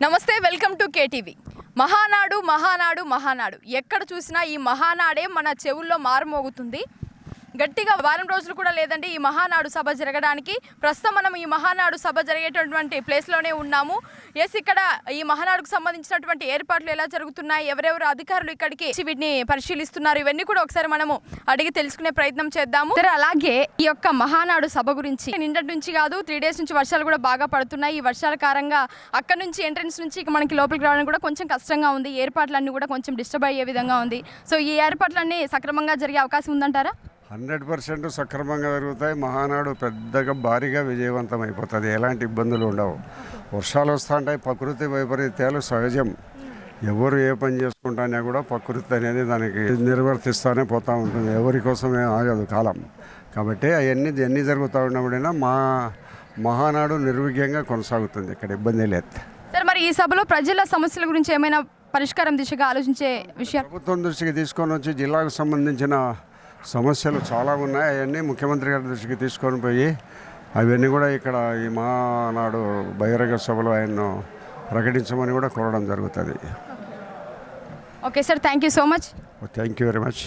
నమస్తే, welcome to KTV. Mahanadu Mahanadu Mahanadu ఎక్కడ చూసినా ఈ మహానాడే మన చెవుల్లో మారుమోగుతుంది. గట్టిగా వారం రోజులు కూడా లేదండి ఈ మహానాడు సభ జరగడానికి. ప్రస్తుతం మనం ఈ మహానాడు సభ జరిగేటటువంటి ప్లేస్లోనే ఉన్నాము. ఇక్కడ ఈ మహానాడుకు సంబంధించినటువంటి ఏర్పాట్లు ఎలా జరుగుతున్నాయి, ఎవరెవరు అధికారులు ఇక్కడికి వీటిని పరిశీలిస్తున్నారు, ఇవన్నీ కూడా ఒకసారి మనము అడిగి తెలుసుకునే ప్రయత్నం చేద్దాము. అలాగే ఈ యొక్క మహానాడు సభ గురించి నిన్నటి నుంచి కాదు 3 days నుంచి వర్షాలు కూడా బాగా పడుతున్నాయి. ఈ వర్షాల కారణంగా అక్కడ నుంచి ఎంట్రన్స్ నుంచి మనకి లోపలికి రావడానికి కూడా కొంచెం కష్టంగా ఉంది. ఏర్పాట్లన్నీ కూడా కొంచెం డిస్టర్బ్ అయ్యే విధంగా ఉంది. సో ఈ ఏర్పాట్లన్నీ సక్రమంగా జరిగే అవకాశం ఉందంటారా? 100% సక్రమంగా జరుగుతాయి. మహానాడు పెద్దగా భారీగా విజయవంతం అయిపోతుంది. ఎలాంటి ఇబ్బందులు ఉండవు. వర్షాలు వస్తుంటాయి. ప్రకృతి వైపరీత్యాలు సహజం. ఎవరు ఏ పని చేసుకుంటానే కూడా ప్రకృతి అనేది దానికి నిర్వర్తిస్తూనే పోతూ ఉంటుంది. ఎవరి కోసమే ఆగదు కాలం. కాబట్టి అవన్నీ జరుగుతూ ఉన్నప్పుడైనా మహానాడు నిర్విఘ్నంగా కొనసాగుతుంది. ఇక్కడ ఇబ్బంది లేదు. సార్, మరి ఈ సభలో ప్రజల సమస్యల గురించి ఏమైనా పరిష్కారం దిశగా ఆలోచించే విషయాలు ప్రభుత్వం దృష్టికి తీసుకొని వచ్చి జిల్లాకు సంబంధించిన సమస్యలు చాలా ఉన్నాయి. అవన్నీ ముఖ్యమంత్రి గారి దృష్టికి తీసుకొని పోయి అవన్నీ కూడా ఇక్కడ ఈ మహానాడు బహిరంగ సభలో ఆయన్ను ప్రకటించమని కూడా కోరడం జరుగుతుంది. Okay sir, thank you so much. Thank you very much.